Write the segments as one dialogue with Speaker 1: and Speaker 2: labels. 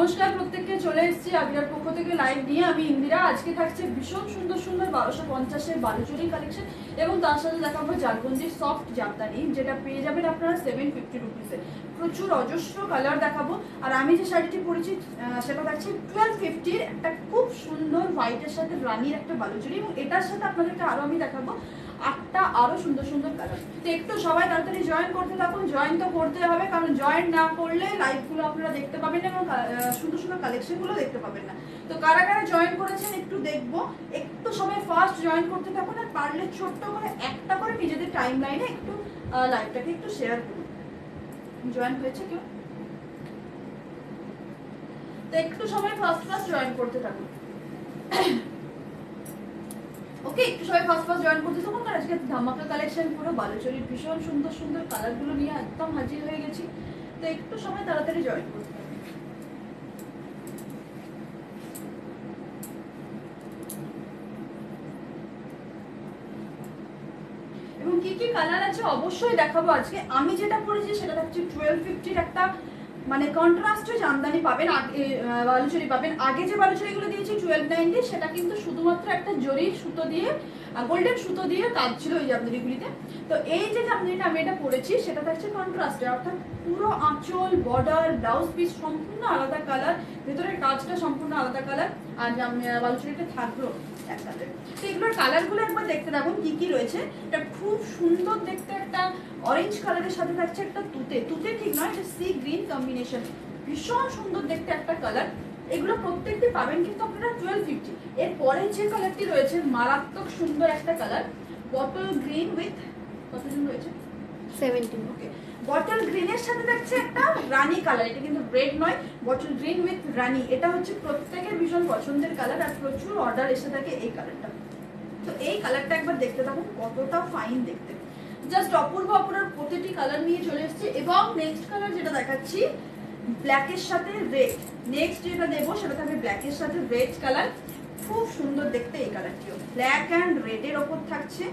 Speaker 1: নমস্কার প্রত্যেককে, চলে এসেছি আবিরার পক্ষ থেকে লাইভ নিয়ে। আমি ইন্দিরা। আজকে থাকছে ভীষণ সুন্দর সুন্দর 1250-এর বালুচরি কালেকশন এবং তার সাথে দেখাবো জালবন্দির সফট জামদানি, যেটা পেয়ে যাবেন আপনারা 750 রুপিসে। প্রচুর অজস্র কালার দেখাবো। আর আমি যে শাড়িটি পরেছি সেটা থাকছে 1250-র একটা খুব সুন্দর হোয়াইটের সাথে রানির একটা বালুচরি, এবং এটার সাথে আপনাদেরকে আরো আমি দেখাবো 8টা আরো সুন্দর সুন্দর কালার। তো একটু সবাই তাড়াতাড়ি জয়েন করতে থাকুন। জয়েন তো করতে হবে, কারণ জয়েন না করলে লাইভগুলো আপনারা দেখতে পাবেন না এবং সুন্দর সুন্দর কালেকশনগুলো দেখতে পাবেন না। তো কারা কারা জয়েন করেছেন একটু দেখবো। একটু সবাই ফার্স্ট জয়েন করতে থাকুন, আর পারলে ছোট্ট করে একটা করে নিজেদের টাইম লাইনে একটু লাইভটাকে একটু শেয়ার করুন। জয়েন হয়েছে কেউ? তো একটু সবাই ফার্স্ট জয়েন করতে থাকুন। ওকে, একটু সবাই ফার্স্ট জয়েন করতে থাকুন। আর আজকে ধামাকা কালেকশন পুরো বালুচরির ভীষণ সুন্দর সুন্দর কালারগুলো নিয়ে একদম হাজির হয়ে গেছি। তো একটু সময় তাড়াতাড়ি জয়েন করতে থাকুন। এবং কি কি কালার আছে অবশ্যই দেখাবো আজকে। আমি যেটা পরেছি সেটা হচ্ছে 1250-র একটা মানে কন্ট্রাস্টে জামদানি পাবেন, বালুচরি পাবেন। আগে যে বালুচরিগুলো দিয়েছি 1290, সেটা কিন্তু শুধুমাত্র একটা জরির সুতো দিয়ে, গোল্ডেন সুতো দিয়ে কাজ ছিল ওই জামদানিগুলিতে। তো এই যে জামদানিটা আমি এটা পরেছি সেটা থাকছে কন্ট্রাস্টে, অর্থাৎ পুরো আঁচল, বর্ডার, ব্লাউজ পিস সম্পূর্ণ আলাদা কালার, ভেতরের কাজটা সম্পূর্ণ আলাদা কালার, আর বালুচরিটা থাকলো এক কালার। তো এগুলোর কালারগুলো একবার দেখতে থাকুন কি কি রয়েছে। এটা খুব সুন্দর দেখতে একটা অরেঞ্জ কালারের সাথে থাকছে একটা তুতে ঠিক নয়, এটা সি গ্রিন কম্বিনেশন, ভীষণ সুন্দর দেখতে একটা কালার। এগুলো প্রত্যেকটি পাবেন কিন্তু আপনারা 1250। এরপরে যে কালারটি রয়েছে মারাত্মক সুন্দর একটা কালার, বটল গ্রিন উইথ কতজন রয়েছে 17। ওকে, বটল গ্রিনের সাথে থাকছে একটা রানী কালার, এটা কিন্তু রেড নয়, বটল গ্রিন উইথ রানী। এটা হচ্ছে প্রত্যেকের ভীষণ পছন্দের কালার, আর প্রচুর অর্ডার এসে থাকে এই কালারটা। তো এই কালারটা একবার দেখতে থাকুন কতটা ফাইন দেখতে, জাস্ট অপূর্ব অপূর্ব প্রতিটি কালার নিয়ে চলে এসেছে। এবং নেক্সট কালার যেটা দেখাচ্ছি ব্ল্যাকের সাথে রেড, নেক্সট যেটা দেবো সেটা থাকবে ব্ল্যাকের সাথে রেড কালার। খুব সুন্দর দেখতে এই কালারটিও, ব্ল্যাক অ্যান্ড রেডের ওপর থাকছে।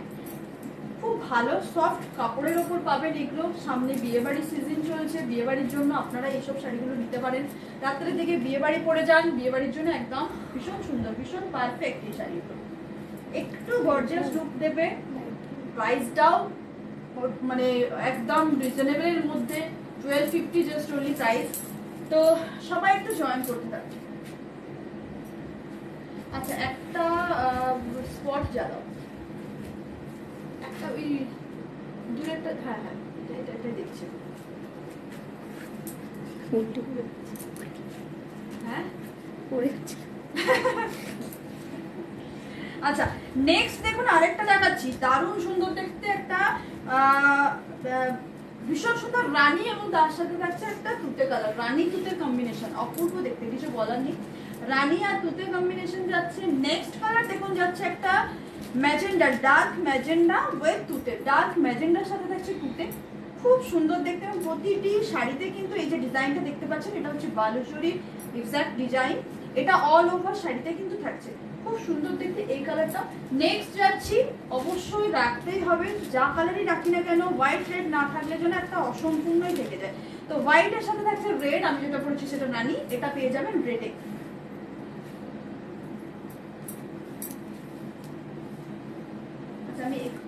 Speaker 1: খুব ভালো সফট কাপড়ের ওপর পাবেন এগুলো। সামনে বিয়েবাড়ির সিজন চলছে, বিয়েবাড়ির জন্য আপনারা এইসব শাড়িগুলো নিতে পারেন। রাত্রে থেকে বিয়েবাড়ি পরে যান, বিয়েবাড়ির জন্য একদম ভীষণ সুন্দর, ভীষণ পারফেক্ট এই শাড়িগুলো। একটু গর্জিয়াস লুক দেবে, প্রাইসটাও মানে একদম রিজনেবলের মধ্যে, 1250 জাস্ট অনলি প্রাইস। তো সবাই একটু জয়েন করতে থাকবে। আচ্ছা, একটা স্পট জ্বালাও, একটা ওই দূরেরটা। হ্যাঁ হ্যাঁ, এটা দেখছি। হ্যাঁ পড়ে যাচ্ছে। আচ্ছা, নেক্সট দেখুন আরেকটা দেখাচ্ছি, দারুণ সুন্দর দেখতে একটা ভীষণ সুন্দর রানী, এবং তার সাথে থাকছে একটা তুতে কালার, রানী তুতের কম্বিনেশন, অপূর্ব দেখতে, কিছু বলার নেই। রানী আর তুতে কম্বিনেশন যাচ্ছে। নেক্সট কালার দেখুন যাচ্ছে একটা ম্যাজেন্ডা, ডার্ক ম্যাজেন্ডা উইথ তুতে, ডার্ক ম্যাজেন্ডার সাথে থাকছে তুতে, খুব সুন্দর দেখতে। এবং প্রতিটি শাড়িতে কিন্তু এই যে ডিজাইনটা দেখতে পাচ্ছেন, এটা হচ্ছে বালুচরির এক্সাক্ট ডিজাইন, এটা অল ওভার শাড়িতে কিন্তু থাকছে। খুব সুন্দর দেখতে এই কালারটা। নেক্সট যাচ্ছি, অবশ্যই রাখতেই হবে, যা কালারই রাখি না কেন হোয়াইট রেড না থাকলে যেন একটা অসম্পূর্ণই থেকে যায়। তো হোয়াইটের সাথে থাকছে রেড, আমি যেটা পরেছি সেটা রানী, এটা পেয়ে যাবেন রেডে। আচ্ছা, আমি একটু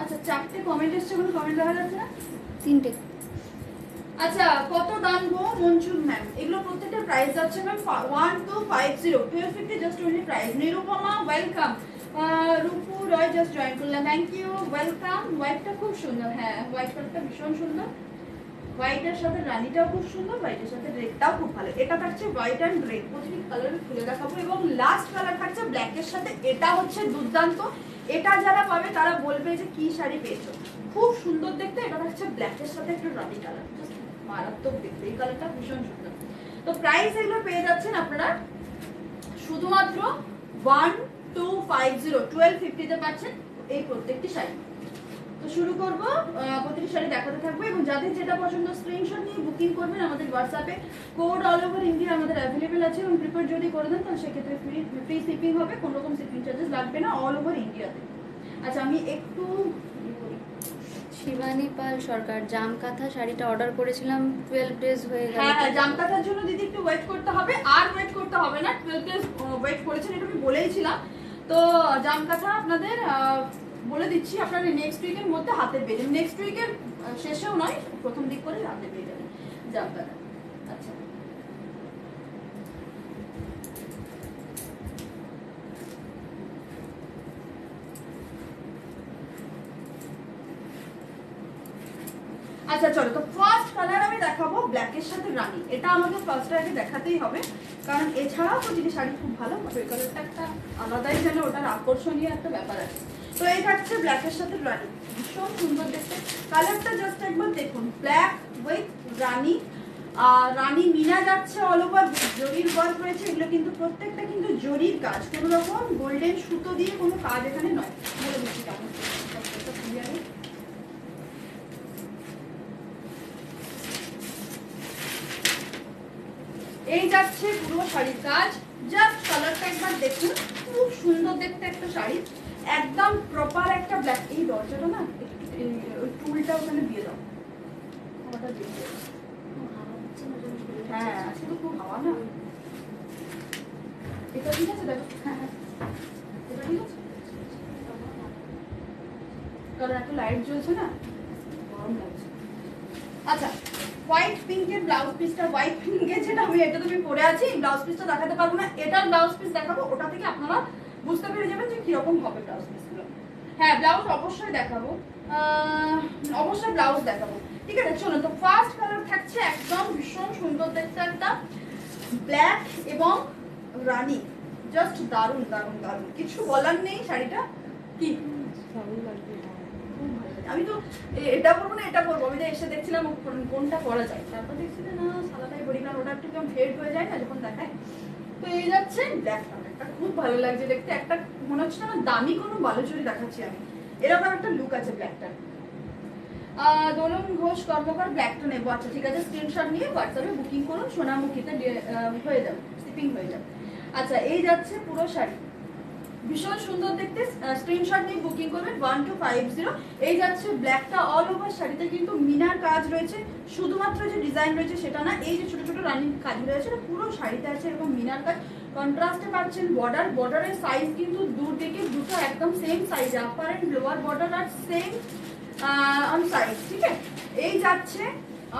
Speaker 1: আচ্ছা, 4টে কমেন্ট এসছে, কোনো কমেন্ট দেখা যাচ্ছে না? 3টে। আচ্ছা, কত দাম গো মঞ্জুর ম্যাম? এগুলো প্রত্যেকটা প্রাইস যাচ্ছে ma'am 1250, 1250 just only price. Nirupama welcome, Rupu Roy just join করলাম, থ্যাংক ইউ, ওয়েলকাম। হোয়াইটটা খুব সুন্দর, হ্যাঁ হোয়াইট কালারটা ভীষণ সুন্দর, হোয়াইটের সাথে রানীটাও খুব সুন্দর, হোয়াইটের সাথে রেডটাও খুব ভালো। এটা থাকছে হোয়াইট অ্যান্ড রেড, প্রতিটি কালার খুলে দেখাবো। এবং লাস্ট কালার থাকছে ব্ল্যাকের সাথে, এটা হচ্ছে দুর্দান্ত, এটা যারা পাবে তারা বলবে যে কি শাড়ি পেয়েছো, খুব সুন্দর দেখতে। এটা থাকছে ব্ল্যাকের সাথে একটু রানী কালার, মারাত্মক দেখতে, এই কালারটা ভীষণ সুন্দর। তো প্রাইস এগুলো পেয়ে যাচ্ছেন আপনারা শুধুমাত্র 1250, 1250 তে পাচ্ছেন এই প্রত্যেকটি শাড়ি। তো শুরু করব, প্রতিটি শাড়ি দেখাতে থাকবো এবং যাদের যেটা পছন্দ স্ক্রিনশট নিয়ে বুকিং করবেন। আমাদের হোয়াটসঅ্যাপে কোড অল ওভার ইন্ডিয়া আমাদের অ্যাভেলেবেল আছে এবং প্রিপেয়ার যদি করে দেন তাহলে সেক্ষেত্রে ফ্রি শিপিং হবে, কোনো রকম শিপিং চার্জেস লাগবে না অল ওভার ইন্ডিয়াতে। আচ্ছা আমি একটু
Speaker 2: শিবানী পাল সরকার জামকাঁথা শাড়িটা অর্ডার করেছিলাম, 12 ডেজ হয়ে গেল।
Speaker 1: হ্যাঁ জামকাঁথার জন্য দিদি একটু ওয়েট করতে হবে, আর ওয়েট করতে হবে না, 12 ডেজ ওয়েট করেছেন এটা আমি বলেইছিলাম। তো জামকাঁথা আপনাদের বলে দিচ্ছি আপনারা নেক্সট উইকের মধ্যে হাতে পেয়ে যাবেন, নেক্সট উইকের শেষেও নয় প্রথম দিক করে হাতে পেয়ে যাবেন জামকাঁথা। আচ্ছা আচ্ছা চলো, তো ফার্স্ট কালার আমি দেখাবো ব্ল্যাকের সাথে রানী। এটা আমাকে ফার্স্ট আগে দেখাতেই হবে, কারণ এছাড়াও তো যদি শাড়ি খুব ভালো ওই কালারটা একটা আলাদাই যেন ওটার আকর্ষণীয় একটা ব্যাপার আছে। তো এই থাকছে ব্ল্যাকের সাথে রানী, ভীষণ সুন্দর দেখতে কালারটা, জাস্ট একবার দেখুন, ব্ল্যাক উইথ রানী। রানী মিনা যাচ্ছে, অল ওভার জরির ওয়ার্ক রয়েছে, এগুলো কিন্তু প্রত্যেকটা কিন্তু জরির কাজ, কোনো রকম গোল্ডেন সুতো দিয়ে কোনো কাজ এখানে নয়। বলে দিচ্ছি কেমন এই যাচ্ছে পুরো শাড়ির কাজ, জাস্ট কালারটা একবার দেখুন, খুব সুন্দর দেখতে একটা শাড়ি, একদম প্রপার একটা ব্ল্যাক। এই দরজাটা না ওই টুলটা ওখানে দিয়ে দাও, হাওয়াটা দিয়ে দাও। হ্যাঁ আজকে তো খুব হাওয়া না, এটা ঠিক আছে দেখো, হ্যাঁ হ্যাঁ এটা ঠিক আছে, কারণ একটা লাইট জ্বলছে না, গরম লাগছে। আচ্ছা হোয়াইট পিঙ্কের ব্লাউজ পিসটা, হোয়াইট পিঙ্কের যেটা আমি এটা তুমি পরে আছি, ব্লাউজ পিসটা দেখাতে পারবো না, এটার ব্লাউজ পিস দেখাবো, ওটা থেকে আপনারা বুঝতে পেরে যাবেন যে কিরকম হবে ব্লাউজ পিসগুলো। হ্যাঁ ব্লাউজ অবশ্যই দেখাবো, অবশ্যই ব্লাউজ দেখাবো, ঠিক আছে। চলো, তো ফার্স্ট কালার থাকছে একদম ভীষণ সুন্দর দেখতে একটা ব্ল্যাক এবং রানী, জাস্ট দারুণ দারুণ দারুণ, কিছু বলার নেই। শাড়িটা কি আমি তো এটা পরবো না এটা পরবো, আমি তো এসে দেখছিলাম কোনটা করা যায়, তারপর দেখছি না সাদাটাই পরি, কারণ ওটা একটু কেমন ফেড হয়ে যায় না যখন দেখায়। তো এই যাচ্ছে ব্ল্যাক কালারটা, খুব ভালো লাগছে দেখতে, একটা মনে হচ্ছে না দামি কোনো বালুচুরি দেখাচ্ছি আমি, এরকম একটা লুক আছে ব্ল্যাকটার। দোলন ঘোষ কর্মকার ব্ল্যাকটা নেবো, আচ্ছা ঠিক আছে, স্ক্রিনশট নিয়ে হোয়াটসঅ্যাপে বুকিং করুন, সোনামুখীতে হয়ে যাবে, শিপিং হয়ে যাবে। আচ্ছা এই যাচ্ছে পুরো শাড়ি, ভীষণ সুন্দর দেখতে, স্ক্রিনশট নিয়ে বুকিং করবেন 1250। এই যাচ্ছে ব্ল্যাকটা, অল ওভার শাড়িতে কিন্তু মিনার কাজ রয়েছে, শুধুমাত্র যে ডিজাইন রয়েছে সেটা না, এই যে ছোট ছোট রানিং কাজগুলো আছে পুরো শাড়িতে আছে এরকম মিনার কাজ, কন্ট্রাস্টে পাচ্ছেন বর্ডার, বর্ডারের সাইজ কিন্তু দূর থেকে দুটো একদম same size, upper and lower border আর সেম অন সাইজ, ঠিক আছে। এই যাচ্ছে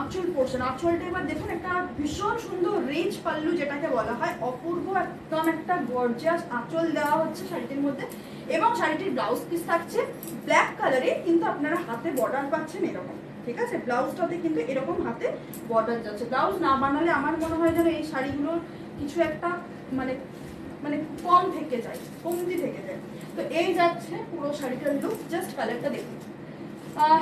Speaker 1: আঁচল পোর্শন, আঁচলটা এবার দেখুন, একটা ভীষণ সুন্দর রিচ পাল্লু যেটাকে বলা হয়, অপূর্ব একদম একটা গর্জিয়াস আঁচল দেওয়া হচ্ছে শাড়িটির মধ্যে, এবং শাড়িটির ব্লাউজ পিস থাকছে ব্ল্যাক কালারে, কিন্তু আপনারা হাতে বর্ডার পাচ্ছেন এরকম, ঠিক আছে। ব্লাউজটাতে কিন্তু এরকম হাতে বর্ডার যাচ্ছে, ব্লাউজ না বানালে আমার মনে হয় যেন এই শাড়িগুলোর কিছু একটা মানে মানে কম থেকে যায়, কমতি থেকে যায়। তো এই যাচ্ছে পুরো শাড়িটার লুক, জাস্ট কালারটা দেখুন।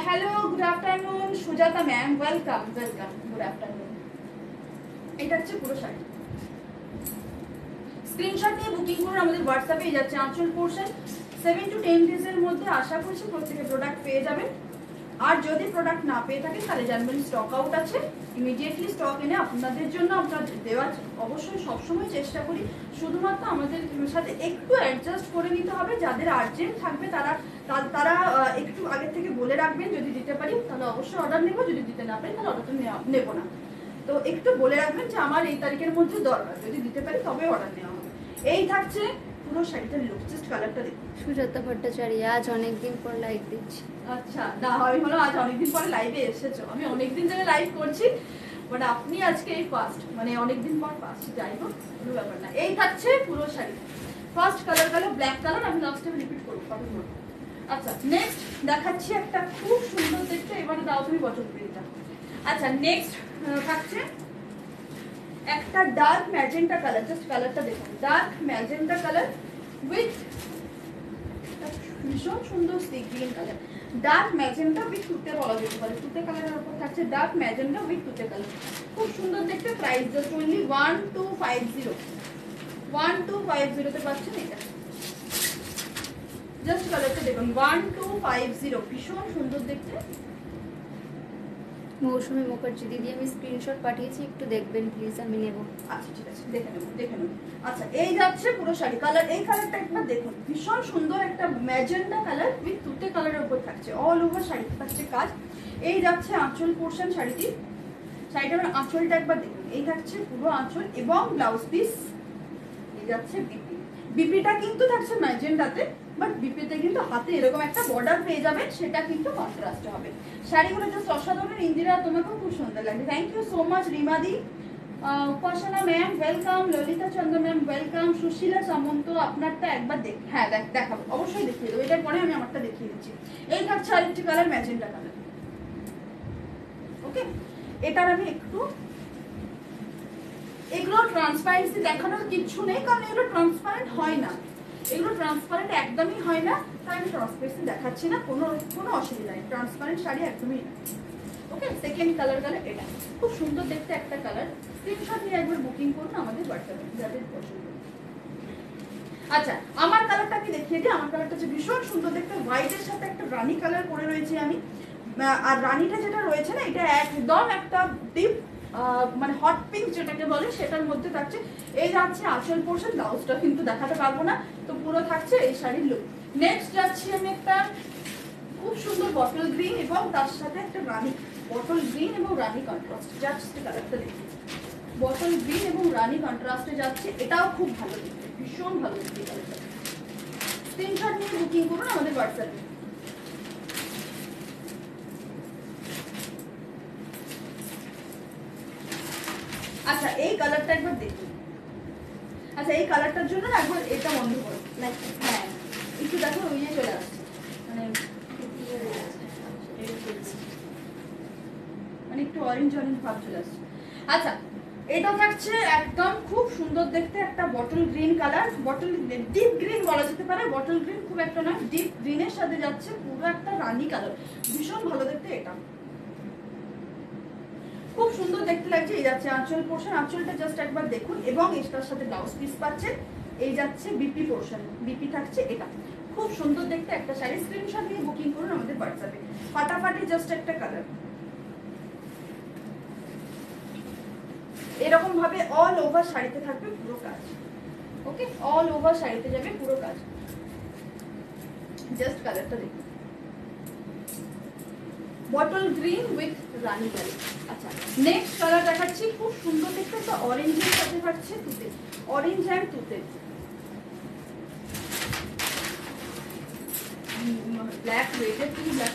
Speaker 1: Hello good afternoon Sujata ma'am, welcome welcome, good afternoon. এটা হচ্ছে পুরো শাড়ি, স্ক্রিনশট নিয়ে বুকিং করুন আমাদের হোয়াটসঅ্যাপে। এই যাচ্ছে আঁচল পোর্শন, 7 to 10 days এর মধ্যে আশা করছি প্রত্যেকে প্রোডাক্ট পেয়ে যাবেন, আর যদি প্রোডাক্ট না পেয়ে থাকেন তাহলে জানবেন স্টক আউট আছে, ইমিডিয়েটলি স্টক এনে আপনাদের জন্য আমরা দেওয়ার অবশ্যই সবসময় চেষ্টা করি, শুধুমাত্র আমাদের সাথে একটু অ্যাডজাস্ট করে নিতে হবে, যাদের আর্জেন্ট থাকবে তারা তারা একটু আগের থেকে বলে রাখবেন, যদি দিতে পারি তাহলে অবশ্যই অর্ডার নেবো, যদি দিতে না পারি তাহলে অর্ডারটা নেবো না। তো একটু বলে রাখবেন যে আমার এই তারিখের মধ্যে দরকার, যদি দিতে পারি তবে অর্ডার নেওয়া হবে। এই থাকছে পুরো শাড়িটার লুক, জাস্ট কালারটা দেখুন।
Speaker 2: সুজাতা ভট্টাচার্য, আজ অনেকদিন পর লাইভ দিচ্ছি।
Speaker 1: আচ্ছা না আমি হলো আজ অনেকদিন পরে লাইভে এসেছো, আমি অনেকদিন ধরে লাইভ করছি, বাট আপনি আজকে এই ফার্স্ট, মানে অনেকদিন পর ফার্স্ট, যাই হোক কোনো ব্যাপার না। এই থাকছে পুরো শাড়ি, ফার্স্ট কালার গেল ব্ল্যাক কালার, আমি লাস্ট টাইম রিপিট করবো কত করবো। আচ্ছা নেক্সট দেখাচ্ছি একটা খুব সুন্দর দেখতে, এবারে দাও তুমি বচন প্রিন্টটা। আচ্ছা নেক্সট থাকছে একটা ডার্ক ম্যাজেন্টা কালার, জাস্ট কালারটা দেখুন, ডার্ক ম্যাজেন্টা কালার উইথ ভীষণ সুন্দর sea green colour, dark magenta with তুতে বলা যেতে পারে, তুতে কালারের উপর থাকছে ডার্ক ম্যাজেন্টা উইথ তুতে কালার, খুব সুন্দর দেখতে। প্রাইস জাস্ট অনলি 1250, 1250 তে পাচ্ছেন এটা, জাস্ট কালারটা দেখুন 1250, ভীষণ সুন্দর দেখতে।
Speaker 2: মৌসুমী মুখার্জি দিদি, আমি স্ক্রিনশট পাঠিয়েছি, একটু দেখবেন প্লিজ, আমি নেব।
Speaker 1: আচ্ছা ঠিক আছে, দেখে নেব দেখে নেব। আচ্ছা এই যাচ্ছে পুরো শাড়ি কালার, এই কালারটা একবার দেখুন, ভীষণ সুন্দর একটা ম্যাজেন্ডা কালার উইথ তুতে কালারের উপর থাকছে, অল ওভার শাড়িতে থাকছে কাজ। এই যাচ্ছে আঁচল পোর্শন শাড়িটি, শাড়িটার আঁচলটা একবার দেখুন, এই থাকছে পুরো আঁচল এবং ব্লাউজ পিস। এই যাচ্ছে বিপি, বিপিটা কিন্তু থাকছে ম্যাজেন্ডাতে, বাট বিপিতে কিন্তু হাতে এরকম একটা বর্ডার পেয়ে যাবেন, সেটা কিন্তু কন্ট্রাস্ট হবে। শাড়িগুলো জাস্ট অসাধারণ। ইন্দিরা তোমাকেও খুব সুন্দর লাগবে, থ্যাংক ইউ সো মাচ। রিমাদি, Upasana ma'am welcome, Lalita Chandra ma'am welcome, Sushila Samanta, আপনারটা একবার হ্যাঁ দেখাবো, অবশ্যই দেখিয়ে দেবো, এটার পরে আমি আমারটা দেখিয়ে দিচ্ছি। এই থাকছে আরেকটি কালার, ম্যাজেন্ডা কালার। ওকে, এটার আমি একটু, এগুলো ট্রান্সপারেন্সি দেখানোর কিছু নেই, কারণ এগুলো ট্রান্সপারেন্ট হয় না, এগুলো ট্রান্সপারেন্ট একদমই হয় না, তাই আমি ট্রান্সপারেন্সি দেখাচ্ছি না, কোনো অসুবিধা নেই, ট্রান্সপারেন্ট শাড়ি একদমই না। ওকে, সেকেন্ড কালার এটা খুব সুন্দর দেখতে একটা কালার, স্ক্রিনশট নিয়ে একবার বুকিং করুন আমাদের হোয়াটসঅ্যাপে যাদের পছন্দ। আচ্ছা আমার কালারটা কি দেখিয়ে দিই, আমার কালারটা হচ্ছে ভীষণ সুন্দর দেখতে, হোয়াইটের সাথে একটা রানী কালার করে রয়েছে আমি, আর রানীটা যেটা রয়েছে না, এটা একদম একটা ডিপ মানে হট পিঙ্ক যেটাকে বলে সেটার মধ্যে থাকছে। এই যাচ্ছে আঁচল পোর্শন, ব্লাউজটা কিন্তু দেখাতে পারবো না, তো পুরো থাকছে এই শাড়ির লুক। নেক্সট যাচ্ছি আমি একটা খুব সুন্দর বটল গ্রিন এবং তার সাথে একটা রানী, বটল গ্রিন এবং রানী কন্ট্রাস্ট, জাস্ট কালারটা দেখি, বটল গ্রিন এবং রানী কন্ট্রাস্টে যাচ্ছে, এটাও খুব ভালো দেখতে, ভীষণ ভালো দেখতে কালারটা। স্ক্রিনশট নিয়ে বুকিং করুন আমাদের হোয়াটসঅ্যাপে। আচ্ছা এই কালারটা একবার দেখুন, আচ্ছা এই কালারটার জন্য না একবার এটা বন্ধ করো, হ্যাঁ একটু দেখো ওই যে চলে আসছে, মানে একটু অরেঞ্জ অরেঞ্জ ভাব চলে আসছে। আচ্ছা এটা থাকছে একদম খুব সুন্দর দেখতে একটা bottle green colour, bottle deep green বলা যেতে পারে, বটল গ্রিন খুব একটা নয়, ডিপ গ্রিনের সাথে যাচ্ছে পুরো একটা রানী কালার, ভীষণ ভালো দেখতে, এটা খুব সুন্দর দেখতে লাগছে। এই যাচ্ছে আঁচল পোর্শন, আঁচলটা জাস্ট একবার দেখুন এবং এটার সাথে ব্লাউজ পিস পাচ্ছেন। এই যাচ্ছে বিপি পোর্শন, বিপি থাকছে, এটা খুব সুন্দর দেখতে একটা শাড়ি, স্ক্রিনশট নিয়ে বুকিং করুন আমাদের হোয়াটসঅ্যাপে। ফাটাফাটি জাস্ট একটা কালার, এরকম ভাবে অল ওভার শাড়িতে থাকবে পুরো কাজ। ওকে, অল ওভার শাড়িতে যাবে পুরো কাজ, জাস্ট কালারটা দেখুন, bottle green with Rani colour. আচ্ছা নেক্সট কালার দেখাচ্ছি, খুব সুন্দর দেখতে একটা অরেঞ্জের সাথে থাকছে তুতে, অরেঞ্জ অ্যান্ড তুতে, ব্ল্যাক রেডের কি ব্ল্যাক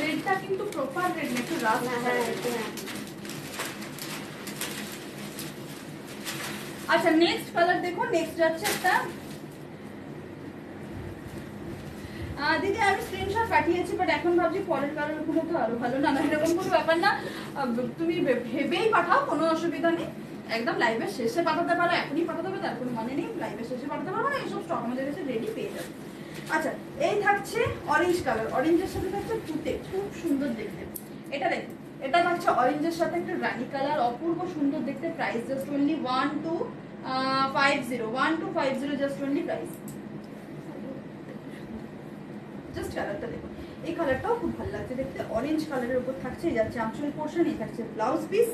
Speaker 1: রেডটা কিন্তু প্রপার রেড না, একটু রাফ। আচ্ছা নেক্সট কালার দেখো, নেক্সট যাচ্ছে একটা, দিদি আমি স্ক্রিনশট পাঠিয়েছি, বাট এখন ভাবছি পরের কালার গুলো তো আরো ভালো, না না এরকম কোনো ব্যাপার না, তুমি ভেবেই পাঠাও, কোনো অসুবিধা নেই, একদম লাইভের শেষে পাঠাতে পারো, এখনই পাঠাতে হবে তার কোনো মানে নেই, লাইভের শেষে পাঠাতে পারবো না, এইসব স্টক আমাদের কাছে রেডি পেয়ে যাবে। আচ্ছা এই থাকছে অরেঞ্জ কালার, অরেঞ্জের সাথে থাকছে তুতে, খুব সুন্দর দেখতে, এটা দেখুন, এটা থাকছে অরেঞ্জের সাথে একটা রানী কালার, অপূর্ব সুন্দর দেখতে, price just only 1250 just only price. Just কালারটা দেখুন, এই কালারটাও খুব ভালো লাগছে দেখতে, অরেঞ্জ কালারের উপর থাকছে, এই যাচ্ছে আঁচল পোর্শন, এই থাকছে ব্লাউজ পিস,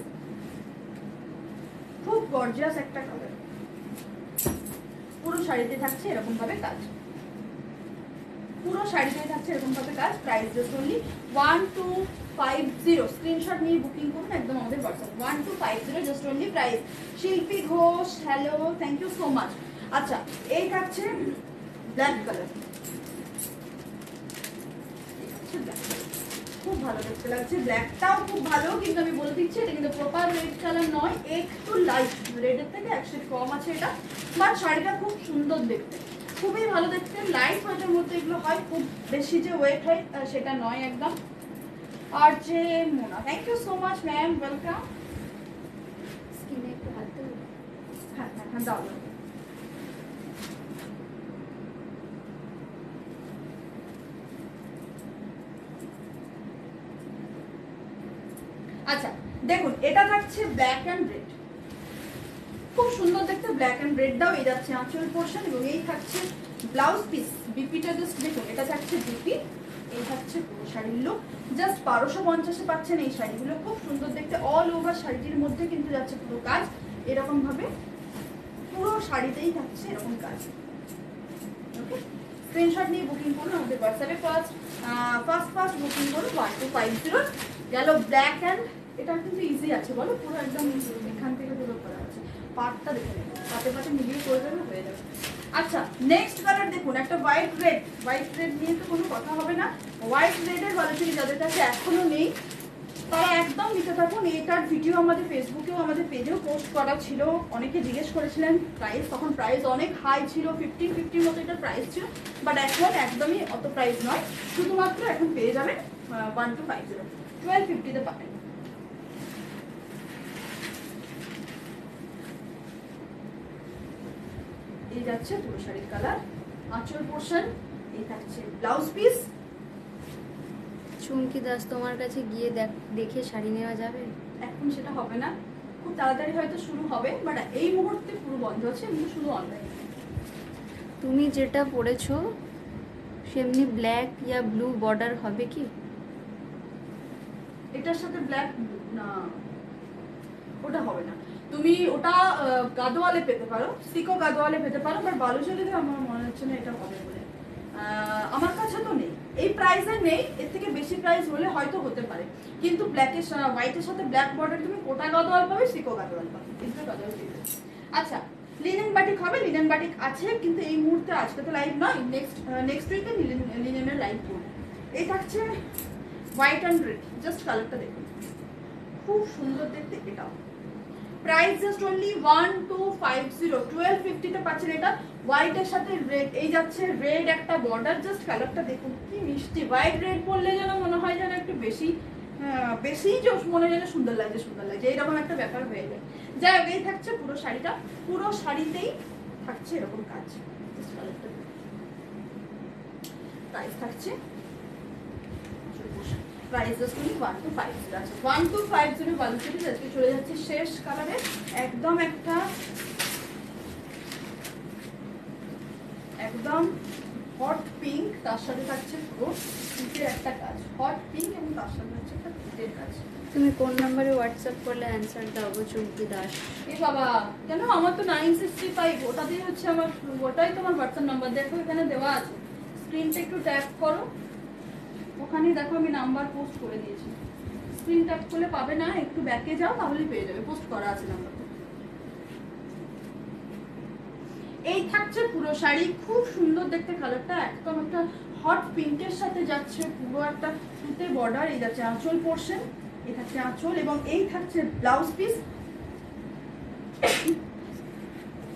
Speaker 1: খুব গর্জিয়াস একটা কালার, পুরো শাড়িতে থাকছে এরকম ভাবে কাজ, পুরো শাড়িতে থাকছে এরকম ভাবে কাজ, প্রাইস জাস্ট অনলি 1250, স্ক্রিনশট নিয়ে বুকিং করুন একদম আমাদের WhatsApp, 1250 just only price. Shilpi Ghosh hello, thank you so much. আচ্ছা এই থাকছে ব্ল্যাক কালার, খুব ভালো দেখতে লাগছে, ব্ল্যাকটাও খুব ভালো, কিন্তু আমি বলে দিচ্ছি এটা কিন্তু প্রপার রেড কালার নয়, একটু লাইট রেডের থেকে এক শেড কম আছে এটা, বাট শাড়িটা খুব সুন্দর দেখতে, খুবই ভালো দেখতে, লাইট ওয়েটের মধ্যে এগুলো হয়, খুব বেশি যে ওয়েট হয় সেটা নয় একদম। আর যে Mona, thank you so much ma'am, welcome.
Speaker 2: স্কিনে একটু হাত দেবো?
Speaker 1: হ্যাঁ হ্যাঁ হ্যাঁ দাও। আচ্ছা দেখুন এটা থাকছে ব্ল্যাক অ্যান্ড রেড, খুব সুন্দর দেখতে ব্ল্যাক অ্যান্ড রেড দাও, এই যাচ্ছে আঁচল পোর্শন এবং এই থাকছে ব্লাউজ পিস বিপিটা জাস্ট দেখুন, এটা থাকছে বিপি, এই থাকছে পুরো শাড়ির লুক। জাস্ট 1250-এ পাচ্ছেন এই শাড়িগুলো, খুব সুন্দর দেখতে। অল ওভার শাড়িটির মধ্যে কিন্তু যাচ্ছে পুরো কাজ, এরকম ভাবে পুরো শাড়িতেই থাকছে এরকম কাজ। ওকে, স্ক্রিনশট নিয়ে বুকিং করুন আমাদের হোয়াটসঅ্যাপে। ফার্স্ট বুকিং করুন 1250। গেল ব্ল্যাক অ্যান্ড, এটা কিন্তু ইজি আছে বলো, পুরো একদম এখান থেকে পুরো করা আছে। পার্টটা দেখে নেবেন, পাতে মিলিয়ে করে দেবে, হয়ে যাবে। আচ্ছা, নেক্সট কালার দেখুন, একটা হোয়াইট রেড নিয়ে তো কোনো কথা হবে না। হোয়াইট রেডের বালুচুরি যাদের কাছে এখনো নেই তারা একদম নিতে থাকুন। এটার ভিডিও আমাদের ফেসবুকেও আমাদের পেজেও পোস্ট করা ছিল, অনেকে জিজ্ঞেস করেছিলেন প্রাইস, তখন প্রাইস অনেক হাই ছিল, 1550 মতো এটার প্রাইস ছিল, বাট এখন একদমই অত প্রাইস নয়, শুধুমাত্র এখন পেয়ে যাবেন 1250, 1250-তে পাবেন। এই যাচ্ছে পুরো শাড়ির কালার, আঁচল পোর্শন, এই থাকছে ব্লাউজ পিস।
Speaker 2: চুমকি দাস, তোমার কাছে গিয়ে দেখে শাড়ি নেওয়া যাবে?
Speaker 1: এখন সেটা হবে না, খুব তাড়াতাড়ি হয়তো শুরু হবে, বাট এই মুহূর্তে পুরো বন্ধ আছে, এমনি শুধু অনলাইন।
Speaker 2: তুমি যেটা পরেছো সেমনি ব্ল্যাক ইয়া ব্লু বর্ডার হবে কি?
Speaker 1: এটার সাথে ব্ল্যাক না, ওটা হবে না। তুমি ওটা গাদোয়ালে পেতে পারো, সিকো গাদোয়ালে পেতে পারো, বাট বালুচরীতে আমার মনে হচ্ছে না এটা হবে বলে। আমার কাছে তো নেই, এই প্রাইসে নেই, এর থেকে বেশি প্রাইস হলে হয়তো হতে পারে, কিন্তু ব্ল্যাকের হোয়াইটের সাথে ব্ল্যাক বর্ডার তুমি কোটা গাদোয়াল পাবে, সিকো গাদোয়াল পাবে, কিন্তু গাদোয়াল দিবে। আচ্ছা, লিনেন বাটিক হবে, লিনেন বাটিক আছে, কিন্তু এই মুহূর্তে আজকে তো লাইভ নয়, নেক্সট উইকে লিনেনের লাইভ করবে। এই থাকছে হোয়াইট অ্যান্ড রেড, জাস্ট কালারটা দেখুন, খুব সুন্দর দেখতে। এটাও প্রাইস জাস্ট অনলি 1250, 1250-তে পাচ্ছেন এটা হোয়াইটের সাথে রেড। এই যাচ্ছে রেড একটা বর্ডার, জাস্ট কালারটা দেখুন কি মিষ্টি। হোয়াইট রেড পরলে যেন মনে হয় যেন একটু বেশি মনে যেন সুন্দর লাগছে, এরকম একটা ব্যাপার হয়ে যায়। যাই হোক, এই থাকছে পুরো শাড়িটা, পুরো শাড়িতেই থাকছে এরকম কাজ। প্রাইস থাকছে প্রাইস জাস্ট অনলি 1250 আছে। 1250 বালুচরী আজকে চলে যাচ্ছে শেষ কালারে, একদম একটা একদম হট পিঙ্ক, তার সাথে থাকছে পুরো পিঙ্কের একটা কাজ, হট পিঙ্ক, এবং তার সাথে হচ্ছে একটা পিঙ্কের কাজ।
Speaker 2: তুমি কোন নম্বরে হোয়াটসঅ্যাপ করলে অ্যান্সার দাও চুমকি দাস?
Speaker 1: এ বাবা, কেন? আমার তো 965, ওটাতেই হচ্ছে আমার, ওটাই তোমার হোয়াটসঅ্যাপ নাম্বার, দেখো এখানে দেওয়া আছে, স্ক্রিনটা একটু ট্যাপ করো, ওখানে দেখো আমি নাম্বার পোস্ট করে দিয়েছি, স্ক্রিন ট্যাপ করলে পাবে না, একটু ব্যাকে যাও তাহলেই পেয়ে যাবে, পোস্ট করা আছে নাম্বারটা। এই থাকছে পুরো শাড়ি, খুব সুন্দর দেখতে কালারটা, একদম একটা হট পিঙ্কের সাথে যাচ্ছে, পুরো একটা সুতে বর্ডার। এই যাচ্ছে আঁচল পোর্শন, এই থাকছে আঁচল, এবং এই থাকছে ব্লাউজ পিস।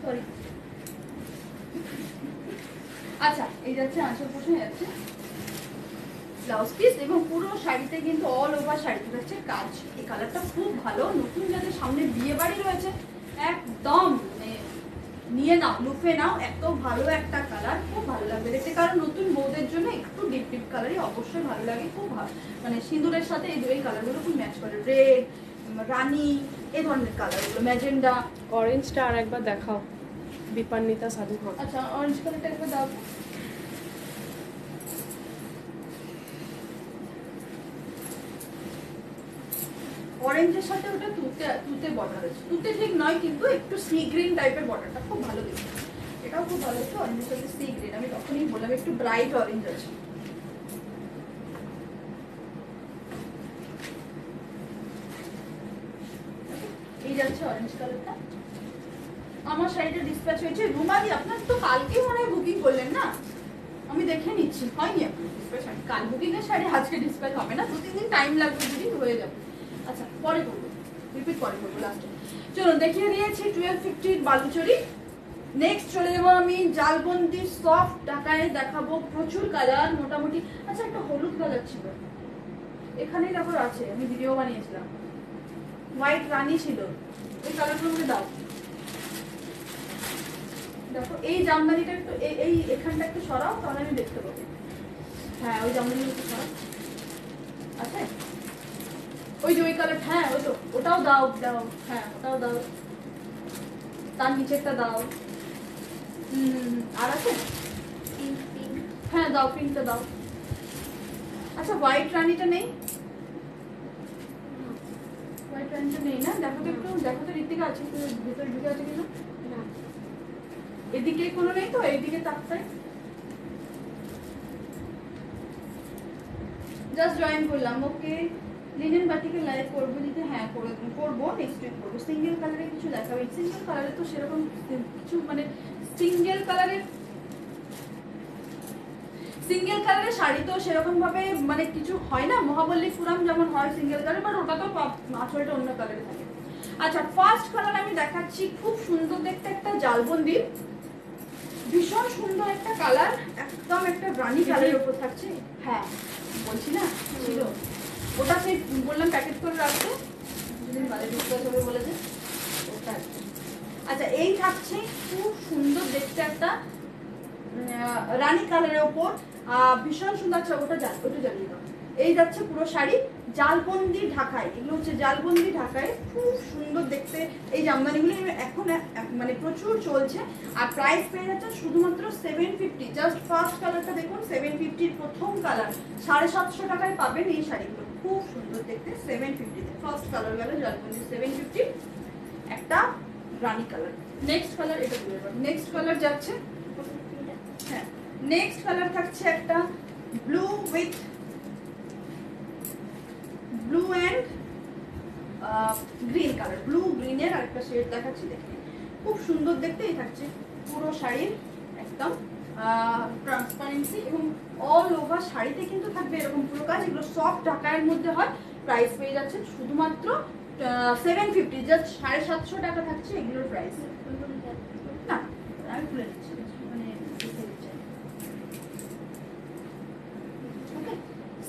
Speaker 1: সরি, আচ্ছা, এই যাচ্ছে আঁচল পোর্শন, যাচ্ছে ব্লাউজ পিস, এবং পুরো শাড়িতে কিন্তু অল ওভার শাড়িতে যাচ্ছে কাজ। এই কালারটা খুব ভালো, নতুন যাদের সামনে বিয়ে বাড়ি রয়েছে একদম নিয়ে নাও, লুফে নাও, এত ভালো একটা কালার, খুব ভালো লাগবে দেখতে। কারণ নতুন বউদের জন্য একটু ডিপ কালারই অবশ্যই ভালো লাগে, খুব ভালো, মানে সিঁদুরের সাথে এই কালারগুলো খুব ম্যাচ করে, রেড, রানী, এই ধরনের কালারগুলো, ম্যাজেন্ডা।
Speaker 3: অরেঞ্জটা আর একবার দেখাও, দীপান্বিতা সাধু ঘর।
Speaker 1: আচ্ছা, অরেঞ্জ কালারটা একবার দাও। অরেঞ্জের সাথে ওটা তুতে বর্ডার আছে, তুতে ঠিক নয় কিন্তু একটু সি গ্রিন টাইপের বর্ডারটা, খুব ভালো দেখতে, এটাও খুব ভালো দেখতে। অরেঞ্জের সাথে সি গ্রিন, আমি তখনই বললাম একটু ব্রাইট অরেঞ্জ আছে। এই যাচ্ছে অরেঞ্জ কালারটা। আমার শাড়িটা ডিসপ্যাচ হয়েছে। রুমালি, আপনার তো কালকে মনে হয় বুকিং করলেন না, আমি দেখে নিচ্ছি, হয়নি আপনার ডিসপ্যাচ, কাল বুকিং এর শাড়ি আজকে ডিসপ্যাচ হবে না, 2-3 দিন টাইম লাগবে, যদি হয়ে যাবে। আচ্ছা, পরে করবো, রিপিট পরে করবো লাস্টে। চলুন, দেখিয়ে দিয়েছি 1250 বালুচরী। নেক্সট চলে যাবো আমি জালবন্দি সফট ঢাকায়, দেখাবো প্রচুর কালার, মোটামুটি। আচ্ছা, একটা হলুদ কালার ছিল, এখানেই দেখো আছে, আমি ভিডিও বানিয়েছিলাম, হোয়াইট রানী ছিল, এই কালারগুলো আমাকে দাও। দেখো এই জামদানিটা একটু, এই এখানটা একটু সরাও, তাহলে আমি দেখতে পাবো। হ্যাঁ, ওই জামদানি একটু সরাও, আছে ওই যে ওই কালার, হ্যাঁ ওই তো, ওটাও দাও, হ্যাঁ ওটাও দাও, তার নিচেরটা দাও। আর আছে, হ্যাঁ দাও, পিঙ্কটা দাও। আচ্ছা হোয়াইট রানিটা নেই, হোয়াইট রানিটা নেই না? দেখো তো একটু, দেখো তো ঋতিকা আছে ভিতরে ঢুকে আছে কিনা।
Speaker 2: না
Speaker 1: এদিকে কোনো নেই তো, এইদিকে তাকটাই জাস্ট জয়েন করলাম। ওকে, লিনেন বাটিকে লাইভ করবো দিতে? হ্যাঁ করবো, নেক্সট উইক করবো। সিঙ্গেল কালারে কিছু দেখাবে? সিঙ্গেল কালারে তো সেরকম কিছু মানে সিঙ্গেল কালারের শাড়ি তো সেরকম ভাবে মানে কিছু হয় না। মহাবল্লীপুরম যেমন হয় সিঙ্গেল কালার, বাট ওটা তো আঁচলটা অন্য কালারে থাকে। আচ্ছা ফার্স্ট কালার আমি দেখাচ্ছি, খুব সুন্দর দেখতে একটা জালবন্দি, ভীষণ সুন্দর একটা কালার, একদম একটা রানী কালারের উপর থাকছে। হ্যাঁ বলছি না ছিল, ওটা সেই বললাম প্যাকেট করে রাখতে, দুদিন বাদে ডিসকাস হবে বলেছে ওটা। আচ্ছা এই থাকছে খুব সুন্দর দেখতে একটা রানী কালারের ওপর, ভীষণ সুন্দর। আচ্ছা ওটা জ্বালিয়ে দাও। এই যাচ্ছে পুরো শাড়ি জালবন্দি ঢাকায়, এগুলো হচ্ছে জালবন্দি ঢাকায়, খুব সুন্দর দেখতে। এই জামদানিগুলো এখন মানে প্রচুর চলছে। আর প্রাইস পেয়ে যাচ্ছে শুধুমাত্র 750। জাস্ট ফার্স্ট কালারটা দেখুন, 750 প্রথম কালার, 750 টাকায় পাবেন এই শাড়িগুলো, খুব সুন্দর দেখতে। 750 ফার্স্ট কালার গেল জালবন্দি, 750 একটা রানী কালার। নেক্সট কালার এটা দিয়ে দেবো। নেক্সট কালার যাচ্ছে, হ্যাঁ নেক্সট কালার থাকছে একটা blue with blue and green colour, blue গ্রিনের আরেকটা শেড দেখাচ্ছি, দেখে খুব সুন্দর দেখতে। এই থাকছে পুরো শাড়ির একদম ট্রান্সপারেন্সি, এবং অল ওভার শাড়িতে কিন্তু থাকবে এরকম পুরো কাজ। এগুলো সফট ঢাকায়ের মধ্যে হয়। প্রাইস পেয়ে যাচ্ছে শুধুমাত্র 750, জাস্ট 750 টাকা থাকছে এগুলোর প্রাইস। না আমি খুলে দিচ্ছি, মানে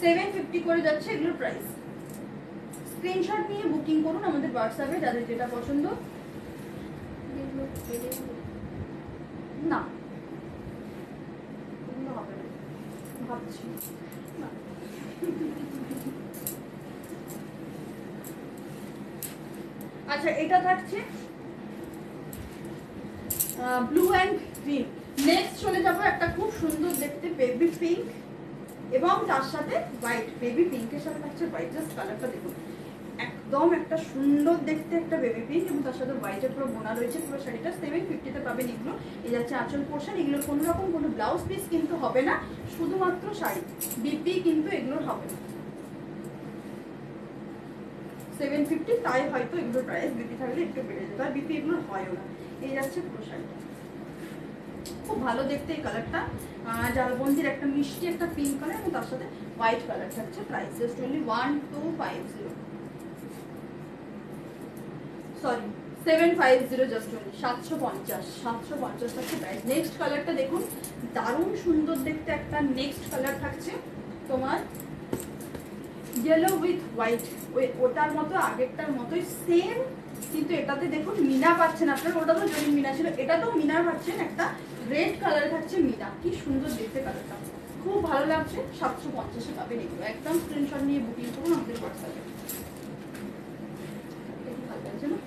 Speaker 1: 750 করে যাচ্ছে এগুলোর প্রাইস। স্ক্রিনশট নিয়ে বুকিং করুন আমাদের হোয়াটসঅ্যাপে, যাদের যেটা পছন্দ। না হবে না ভাবছি না। আচ্ছা এটা থাকছে ব্লু অ্যান্ড গ্রিন। নেক্সট চলে যাবো একটা খুব সুন্দর দেখতে বেবি পিঙ্ক, এবং তার সাথে হোয়াইট। বেবি পিঙ্কের সাথে থাকছে হোয়াইট, জাস্ট কালারটা দেখুন, একদম একটা সুন্দর দেখতে একটা বেবি পিঙ্ক, এবং তার সাথে হোয়াইটের পুরো বোনা রয়েছে পুরো শাড়িটা। 750-তে পাবেন এগুলো। এই যাচ্ছে আঁচল পোর্শন, এগুলো কোনো রকম কোনো ব্লাউজ পিস কিন্তু হবে না, শুধুমাত্র শাড়ি, বিপি কিন্তু এগুলোর হবে না। 750, তাই হয়তো এগুলোর প্রাইস বিপি থাকলে একটু বেড়ে যেত, আর বিপি এগুলোর হয়ও না। এই যাচ্ছে পুরো শাড়িটা, খুব ভালো দেখতে এই কালারটা। জালবন্দির একটা মিষ্টি একটা পিঙ্ক কালার, এবং তার সাথে হোয়াইট কালার থাকছে। Price just only 1250, sorry 750, just only 750 থাকছে প্রাইস। নেক্সট কালারটা দেখুন, দারুণ সুন্দর দেখতে একটা নেক্সট কালার থাকছে তোমার ইয়েলো উইথ হোয়াইট। ওটার মতো আগেরটার মতোই সেম, কিন্তু এটাতে দেখুন মিনা পাচ্ছেন আপনার, ওটা তো জরি মিনা ছিল, এটাতেও মিনা পাচ্ছেন, একটা রেড কালারে থাকছে মিনা। কি সুন্দর দেখতে কালারটা, খুব ভালো লাগছে। 750-এ পাবেন এগুলো, একদম স্ক্রিনশট নিয়ে বুকিং করুন আমাদের হোয়াটসঅ্যাপে। ভালো লাগছে না?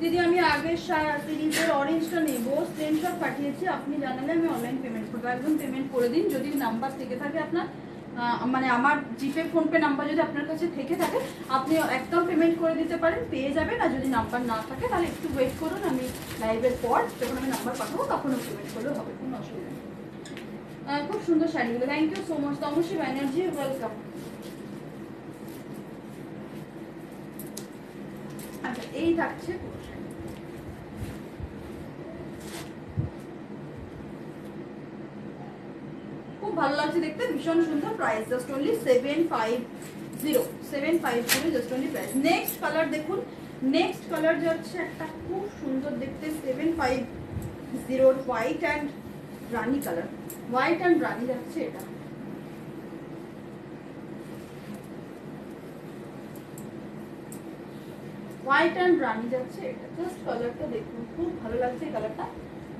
Speaker 1: দিদি আমি আগের সিরিজের অরেঞ্জটা নেবো, স্ক্রিনশট পাঠিয়েছি, আপনি জানালে আমি অনলাইন পেমেন্ট করবো। একদম পেমেন্ট করে দিন, যদি নাম্বার থেকে থাকে আপনার, মানে আমার জিপে ফোনপে নাম্বার যদি আপনার কাছে থেকে থাকে আপনি একদম পেমেন্ট করে দিতে পারেন, পেয়ে যাবেন। আর যদি নাম্বার না থাকে তাহলে একটু ওয়েট করুন, আমি লাইভের পর যখন আমি নাম্বার পাঠাবো তখনও পেমেন্ট করলেও হবে, কোনো অসুবিধা নেই। খুব সুন্দর শাড়িগুলো, thank you so much Tamasi Banerjee, welcome. আচ্ছা এই থাকছে পুরো শাড়ি, খুব ভালো লাগছে দেখতে, ভীষণ সুন্দর। Price just only 750, just only price. Next colour দেখুন, নেক্সট কালার যাচ্ছে একটা খুব সুন্দর দেখতে 750 হোয়াইট অ্যান্ড রানি কালার, হোয়াইট অ্যান্ড রানি যাচ্ছে এটা। হোয়াইট অ্যান্ড রানি যাচ্ছে এটা, জাস্ট কালারটা দেখুন, খুব ভালো লাগছে এই কালারটা,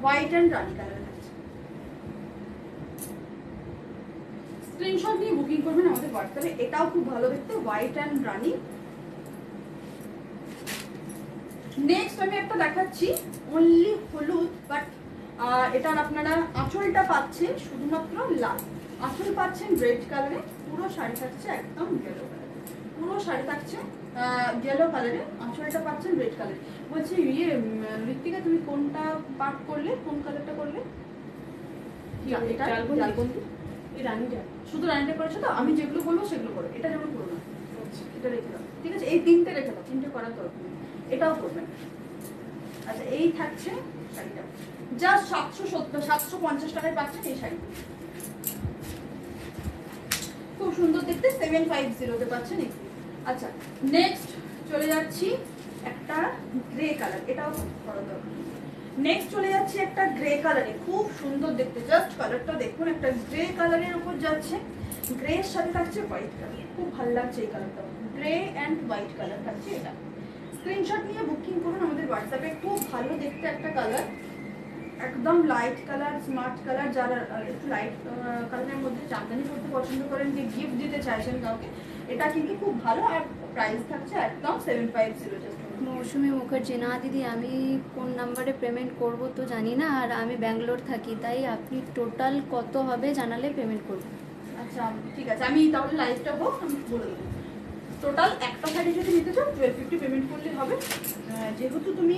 Speaker 1: হোয়াইট অ্যান্ড রানি কালার। স্ক্রিনশট নিয়ে বুকিং করবেন আমাদের হোয়াটসঅ্যাপে। এটাও খুব ভালো দেখতে, হোয়াইট অ্যান্ড রানি। নেক্সট আমি একটা দেখাচ্ছি অনলি হলুদ, বাট এটার আপনারা আঁচলটা পাচ্ছেন শুধুমাত্র লাল, আঁচল পাচ্ছেন রেড কালারে, পুরো শাড়ি থাকছে একদম ইয়েলো কালারে, পুরো শাড়ি থাকছে ইয়েলো কালারে, আঁচলটা পাচ্ছেন রেড কালারে। বলছি ঋত্বিকা তুমি কোনটা পার্ট করলে, কোন কালারটা করলে? এটা জালবন্দি,
Speaker 3: এই রানীটা
Speaker 1: শুধু রানিটা করেছো তো? আমি যেগুলো বলবো সেগুলো করো, এটা যেমন করো না, এটা রেখে দাও, ঠিক আছে? এই তিনটে রেখে দাও, তিনটে করার দরকার নেই, এটাও করবেন। আচ্ছা এই থাকছে শাড়িটা, জাস্ট 750 টাকায় পাচ্ছেন এই শাড়ি, খুব সুন্দর দেখতে, 750 তে পাচ্ছেন এই। আচ্ছা নেক্সট চলে যাচ্ছি একটা গ্রে কালার, এটাও করার দরকার। নেক্সট চলে যাচ্ছি একটা গ্রে কালারে, খুব সুন্দর দেখতে, জাস্ট কালারটা দেখুন, একটা গ্রে কালারের উপর যাচ্ছে, গ্রে এর সাথে থাকছে হোয়াইট কালার, খুব ভালো লাগছে এই কালারটা, গ্রে অ্যান্ড হোয়াইট কালার থাকছে এটা। স্ক্রিনশট নিয়ে বুকিং করুন আমাদের হোয়াটসঅ্যাপে, খুব ভালো দেখতে একটা কালার, একদম লাইট কালার, স্মার্ট কালার, যারা একটু লাইট কালারের মধ্যে জামদানি করতে পছন্দ করেন, যে গিফট দিতে চাইছেন কাউকে, এটা কিন্তু খুব ভালো। আর প্রাইস থাকছে একদম 750 জাস্ট।
Speaker 2: মৌসুমী মুখার্জি, না দিদি আমি কোন নাম্বারে পেমেন্ট করব তো জানি না, আর আমি ব্যাঙ্গালোর থাকি, তাই আপনি টোটাল কত হবে জানালে পেমেন্ট করব।
Speaker 1: আচ্ছা ঠিক আছে, আমি তাহলে লাইভটা হোক আমি বলে দেবো। টোটাল একটা শাড়ি যদি নিতে চাও 1250 পেমেন্ট করলে হবে। যেহেতু তুমি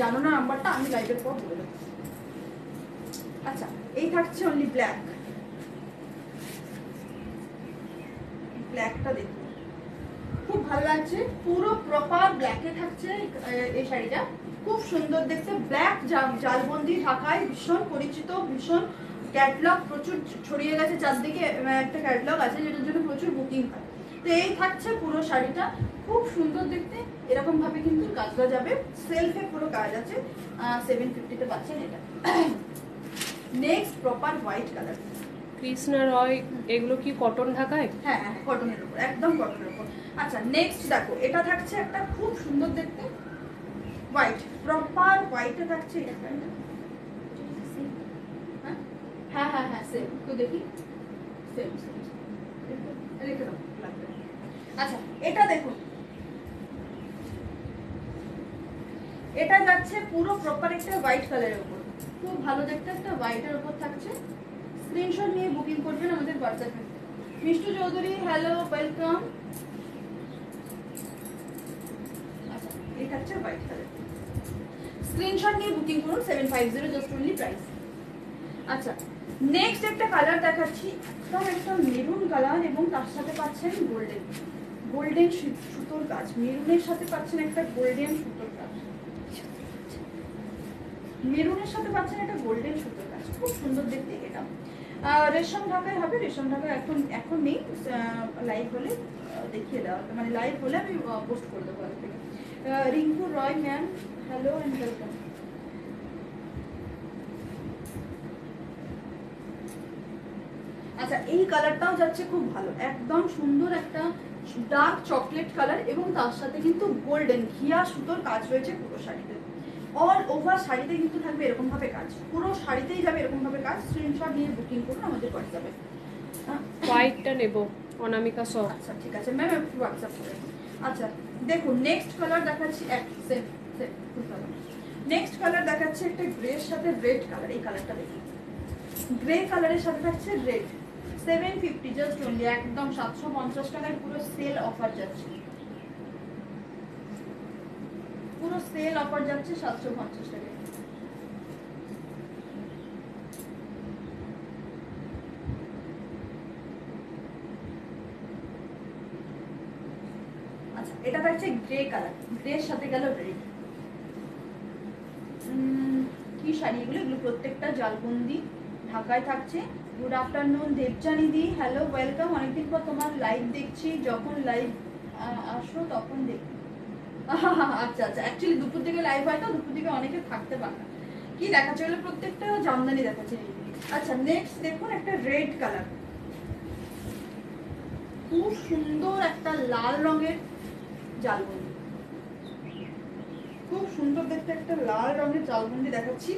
Speaker 1: জানো না নাম্বারটা, আমি লাইভের পর বলে দেবো। আচ্ছা এই থাকছে অনলি ব্ল্যাক, ব্ল্যাকটা দেখুন খুব ভালো লাগছে, পুরো প্রপার ব্ল্যাকে থাকছে এই শাড়িটা, খুব সুন্দর দেখতে। ব্ল্যাক জালবন্দি ঢাকায় ভীষণ পরিচিত, ভীষণ ক্যাটলগ প্রচুর ছড়িয়ে গেছে চারদিকে, একটা ক্যাটলগ আছে যেটার জন্য প্রচুর বুকিং হয়। তো এই থাকছে পুরো শাড়িটা, খুব সুন্দর দেখতে, এরকম ভাবে কিন্তু কাজটা যাবে, সেলফে পুরো কাজ আছে, 750 পাচ্ছেন এটা। Next proper white colour,
Speaker 3: Krishna Roy, এগুলো কি কটন ঢাকায়?
Speaker 1: হ্যাঁ হ্যাঁ কটনের উপর, একদম কটনের উপর। আচ্ছা নেক্সট দেখো, এটা থাকছে একটা খুব সুন্দর দেখতে হোয়াইট, প্রপার হোয়াইটে থাকছে এটা। হ্যাঁ হ্যাঁ হ্যাঁ সেম, তো দেখি সেম সেম রেখে দাও লাগবে। আচ্ছা এটা দেখুন, এটা যাচ্ছে পুরো প্রপার একটা হোয়াইট কালারের উপর, খুব ভালো দেখতে একটা হোয়াইটের উপর থাকছে। স্ক্রিনশট নিয়ে বুকিং করবেন আমাদের হোয়াটসঅ্যাপে। Mishtu Chowdhury hello welcome. আচ্ছা এই থাকছে হোয়াইট কালার, স্ক্রিনশট নিয়ে বুকিং করুন, 750 জাস্ট অনলি প্রাইস। আচ্ছা নেক্সট একটা কালার দেখাচ্ছি, একদম একটা মেরুন কালার, এবং তার সাথে পাচ্ছেন গোল্ডেন, গোল্ডেন সুতোর কাজ, মেরুনের সাথে পাচ্ছেন একটা গোল্ডেন সুতোর কাজ, মেরুনের সাথে পাচ্ছেন একটা গোল্ডেন সুতোর কাজ, খুব সুন্দর দেখতে এটা। রেশম ঢাকায় হবে, রেশম ঢাকায় এখন নেই, লাইভ হলে দেখিয়ে দেওয়া, মানে লাইভ হলে আমি পোস্ট করে দেবো আগে থেকে। রিঙ্কু রয় ম্যাম হ্যালো অ্যান্ড ওয়েলকাম। আচ্ছা এই কালারটাও যাচ্ছে খুব ভালো, একদম সুন্দর একটা ডার্ক চকলেট কালার, এবং তার সাথে কিন্তু গোল্ডেন ঘিয়া সুতোর কাজ রয়েছে পুরো শাড়িতে, অল ওভার শাড়িতে কিন্তু থাকবে এরকম ভাবে কাজ, পুরো শাড়িতেই যাবে এরকম ভাবে কাজ। স্ক্রিনশট নিয়ে বুকিং করুন আমাদের হোয়াটসঅ্যাপে।
Speaker 3: হোয়াইটটা নেব, অনামিকা সব।
Speaker 1: আচ্ছা ঠিক আছে ম্যাম, একটু হোয়াটসঅ্যাপ করে। আচ্ছা দেখুন নেক্সট কালার দেখাচ্ছি, নেক্সট কালার দেখাচ্ছে একটা গ্রের সাথে রেড কালার, এই কালারটা দেখুন, গ্রে কালারের সাথে থাকছে রেড, 750 জাস্ট অনলি, একদম 750 টাকায় পুরো সেল অফার যাচ্ছে, পুরো সেল অফার যাচ্ছে 750 টাকায়। আচ্ছা এটা থাকছে গ্রে কালার, গ্রের সাথে গেল রেড। কি শাড়ি এগুলো, এগুলো প্রত্যেকটা জালবন্দি ঢাকায় থাকছে। গুড আফটারনুন দেবজানি দি, হ্যালো ওয়েলকাম, অনেকদিন পর তোমার লাইভ দেখছি, যখন লাইভ আসো তখন দেখি। আচ্ছা আচ্ছা, অ্যাকচুয়ালি দুপুর থেকে লাইভ হয় তো, দুপুর থেকে অনেকে থাকতে পারে না। কি দেখাচ্ছে এগুলো, প্রত্যেকটা জামদানি দেখাচ্ছে। আচ্ছা নেক্সট দেখুন একটা রেড কালার, খুব সুন্দর একটা লাল রঙের জালবন্দি, খুব সুন্দর দেখতে একটা লাল রঙের জালবন্দি দেখাচ্ছি,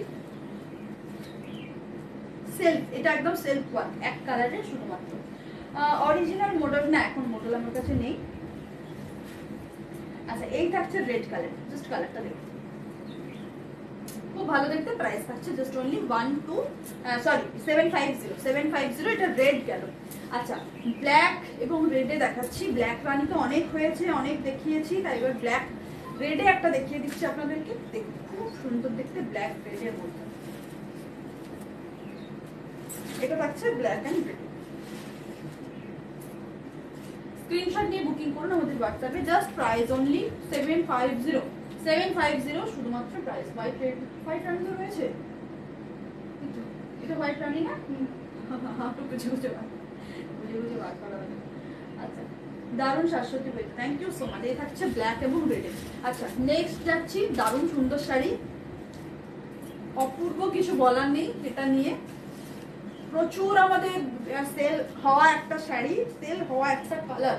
Speaker 1: সেলফ, এটা একদম সেলফ ওয়ার্ক, এক কালারের শুধুমাত্র। অরিজিনাল মডেল না, এখন মডেল আমার কাছে নেই। আচ্ছা এই থাকছে রেড কালার, জাস্ট কালারটা দেখুন, খুব ভালো দেখতে। প্রাইস থাকছে জাস্ট অনলি 750 এটা রেড গেল। আচ্ছা ব্ল্যাক এবং রেডে দেখাচ্ছি। ব্ল্যাক রানী তো অনেক হয়েছে, অনেক দেখিয়েছি, তাই এবার ব্ল্যাক রেডে একটা দেখিয়ে দিচ্ছি আপনাদেরকে। দেখুন খুব সুন্দর দেখতে ব্ল্যাক রেডের মধ্যে, এটা থাকছে ব্ল্যাক এন্ড রেড। স্ক্রিনশট নিয়ে বুকিং করুন আমাদের হোয়াটসঅ্যাপে। জাস্ট প্রাইস অনলি 750 শুধুমাত্র প্রাইস। হোয়াইট রানি তো রয়েছে, এটা হোয়াইট রানি না? বুঝে বার করা হবে। আচ্ছা দারুণ শাশ্বতী বই, থ্যাংক ইউ সো মাচ। এই থাকছে ব্ল্যাক এবং রেডে। আচ্ছা নেক্সট যাচ্ছি, দারুণ সুন্দর শাড়ি, অপূর্ব, কিছু বলার নেই এটা নিয়ে। প্রচুর আমাদের সেল হওয়া একটা শাড়ি, সেল হওয়া একটা কালার,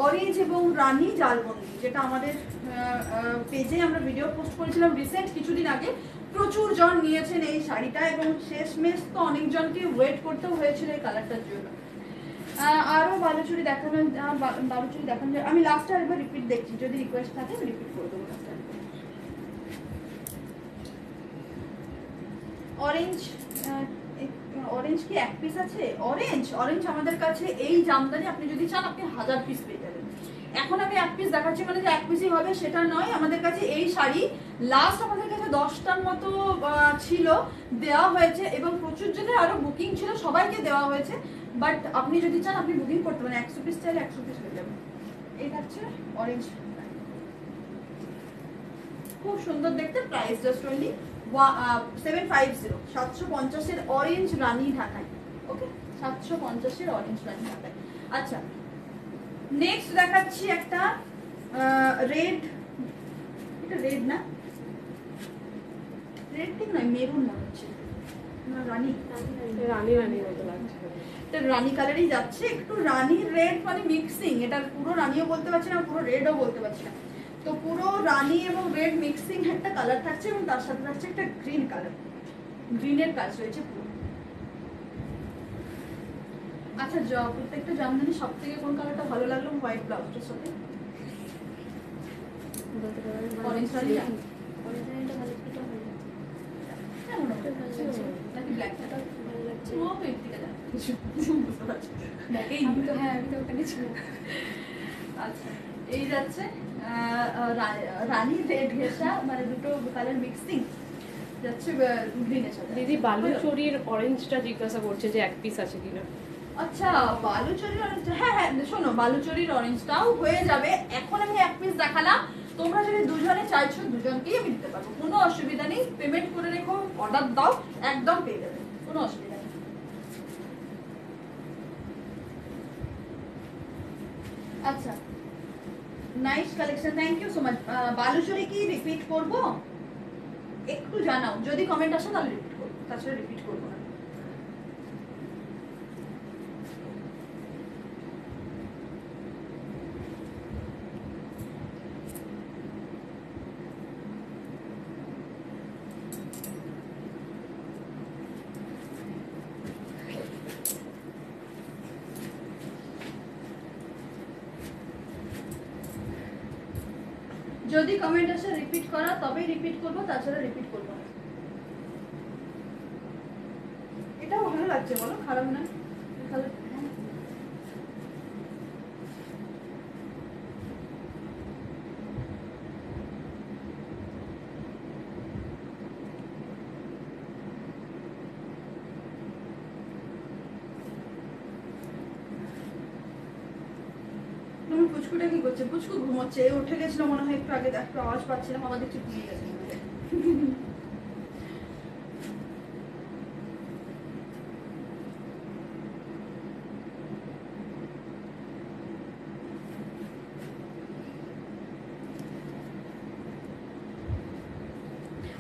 Speaker 1: অরেঞ্জ এবং রানী জালবন্দি, যেটা আমাদের পেজে আমরা ভিডিও পোস্ট করেছিলাম রিসেন্ট কিছুদিন আগে। প্রচুর জন নিয়েছেন এই শাড়িটা এবং শেষমেশ তো অনেকজনকে ওয়েট করতেও হয়েছিল এই কালারটার জন্য। আরও বালুচুরি দেখানো, বালুচুরি দেখানো যায়। আমি লাস্টে আরেকবার রিপিট দেখছি, যদি রিকোয়েস্ট থাকে আমি রিপিট করে দেবো লাস্টে। অরেঞ্জ, অরেঞ্জ কি এক পিস আছে? অরেঞ্জ আমাদের কাছে এই জামদানি আপনি যদি চান আপনি 1000 পিস পেয়ে যাবেন। এখন আমি এক পিস দেখাচ্ছি মানে যে এক পিসই হবে সেটা নয়, আমাদের কাছে এই শাড়ি লাস্ট আমাদের কাছে 10টার মতো ছিল, দেওয়া হয়েছে এবং প্রচুর জনের আরো বুকিং ছিল, সবাইকে দেওয়া হয়েছে। বাট আপনি যদি চান আপনি বুকিং করতে পারেন, 100 পিস চাইলে 100 পিস হয়ে যাবে। এই থাকছে অরেঞ্জ, খুব সুন্দর দেখতে। প্রাইস জাস্ট অনলি 750 এর অরেঞ্জ রানী ঢাকায়। ওকে 750 এর অরেঞ্জ রানী ঢাকায়। আচ্ছা নেক্সট দেখাচ্ছি একটা রেড, এটা রেড না, রেড ঠিক নয়, মেরুন মনে হচ্ছে, রানী
Speaker 3: রানী রানীর মতো লাগছে।
Speaker 1: এটা রানী কালারই যাচ্ছে, একটু রানী রেড মানে মিক্সিং, এটা পুরো রানীও বলতে পারছি না, পুরো রেডও বলতে পারছি না, তো পুরো রানী এবং রেড মিক্সিং একটা কালার থাকছে এবং তার সাথে থাকছে একটা গ্রিন কালার, গ্রিনের কাজ রয়েছে পুরো। আচ্ছা প্রত্যেকটা জামদানি সব থেকে কোন কালারটা ভালো লাগলো? হোয়াইট ব্লাউজটার সাথে অরেঞ্জ রানী,
Speaker 2: অরেঞ্জ রানিটা ভালো, এটা ভালো লাগছে,
Speaker 1: নাকি ব্ল্যাকটা
Speaker 2: ভালো লাগছে।
Speaker 1: ও তো এদিকে যা কিছু বুঝতে পারছি দেখেই।
Speaker 2: আমি তো হ্যাঁ, আমি তো ওখানে ছিলাম।
Speaker 1: আচ্ছা এই যাচ্ছে রানী রেড ঘেঁষা, মানে দুটো কালার মিক্সিং যাচ্ছে গ্রিনের সাথে।
Speaker 3: দিদি বালুচরির অরেঞ্জটা জিজ্ঞাসা করছে যে এক পিস আছে কিনা।
Speaker 1: আচ্ছা বালুচরির অরেঞ্জ, হ্যাঁ হ্যাঁ শোনো, বালুচরির অরেঞ্জটাও হয়ে যাবে। এখন আমি এক পিস দেখালাম, তোমরা যদি দুজনে চাইছো দুজনকেই আমি দিতে পারবো, কোনো অসুবিধা নেই। পেমেন্ট করে রেখো, অর্ডার দাও, একদম পেয়ে যাবে, কোনো অসুবিধা নেই। আচ্ছা nice collection, thank you so much. Baluchari কি রিপিট করব? একটু জানাও, যদি কমেন্ট আসে তাহলে রিপিট করবো, তাছাড়া রিপিট করবো না। যদি কমেন্ট আসে রিপিট করা তবেই রিপিট করবো, তাছাড়া রিপিট করবো না। এটাও ভালো লাগছে বলো, খারাপ না? পুচকুটা কি করছে? পুচকু ঘুমোচ্ছে, উঠে গেছিল মনে হয় একটু আগে, একটু আওয়াজ পাচ্ছিলাম, আবার দেখছি ঘুমিয়ে গেছে।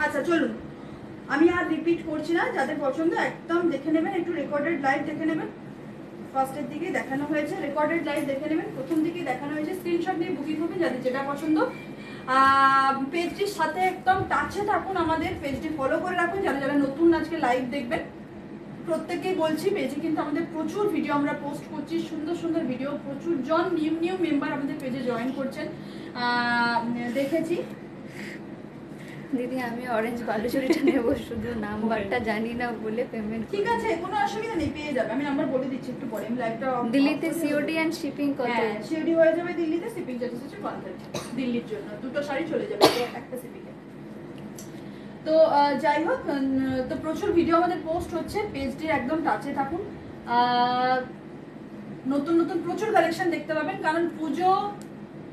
Speaker 1: আচ্ছা চলুন, আমি আর রিপিট করছি না, যাদের পছন্দ একদম দেখে নেবেন, একটু রেকর্ডেড লাইভ দেখে নেবেন। ফার্স্টের দিকে দেখানো হয়েছে, রেকর্ডেড লাইভ দেখে নেবেন, প্রথম দিকে দেখানো হয়েছে, স্ক্রিনশট নিয়ে বুকিং হবে যাদের যেটা পছন্দ। পেজটির সাথে একদম টাচে থাকুন, আমাদের পেজটি ফলো করে রাখুন যারা যারা নতুন আজকে লাইভ দেখবেন। প্রত্যেককেই বলছি, পেজে কিন্তু আমাদের প্রচুর ভিডিও আমরা পোস্ট করছি, সুন্দর সুন্দর ভিডিও, প্রচুর জন নিউ মেম্বার আমাদের পেজে জয়েন করছেন, দেখেছি।
Speaker 2: দিদি আমি অরেঞ্জ বালুচুরিটা নেব, শুধু নাম্বারটা জানি না বলে পেমেন্ট।
Speaker 1: ঠিক আছে, কোনো অসুবিধা নেই, পেয়ে যাবে। আমি নাম্বার বলে দিচ্ছি একটু পরে, আমি লাইভটা
Speaker 2: দিল্লিতে সিওডি এন্ড শিপিং কত?
Speaker 1: হ্যাঁ, সিওডি হয়ে যাবে দিল্লিতে, শিপিং চার্জেস হচ্ছে 130 দিল্লির জন্য, দুটো শাড়ি চলে যাবে একটা শিপিংয়ে। তো যাই হোক, তো প্রচুর ভিডিও আমাদের পোস্ট হচ্ছে, পেজটির একদম টাচে থাকুন। নতুন নতুন প্রচুর কালেকশন দেখতে পাবেন, কারণ পুজো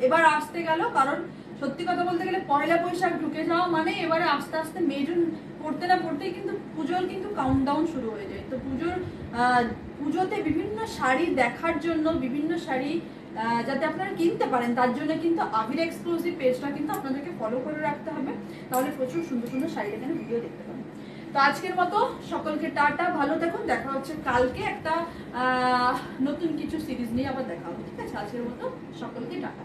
Speaker 1: এবার আসতে গেল। কারণ সত্যি কথা বলতে গেলে পয়লা বৈশাখ ঢুকে যাওয়া মানে এবারে আস্তে আস্তে মে জুন পড়তে না পড়তেই কিন্তু পুজোর কিন্তু কাউন্টডাউন শুরু হয়ে যায়। তো পুজোতে বিভিন্ন শাড়ি দেখার জন্য, বিভিন্ন শাড়ি যাতে আপনারা কিনতে পারেন, তার জন্য কিন্তু আবির এক্সক্লুসিভ পেজটা কিন্তু আপনাদেরকে ফলো করে রাখতে হবে, তাহলে প্রচুর সুন্দর সুন্দর শাড়ি এখানে ভিডিও দেখতে পাবেন। তো আজকের মতো সকলকে টাটা, ভালো থাকুন, দেখা হচ্ছে কালকে একটা নতুন কিছু সিরিজ নিয়ে আবার দেখা হবে, ঠিক আছে? আজকের মতো সকলকে টাটা।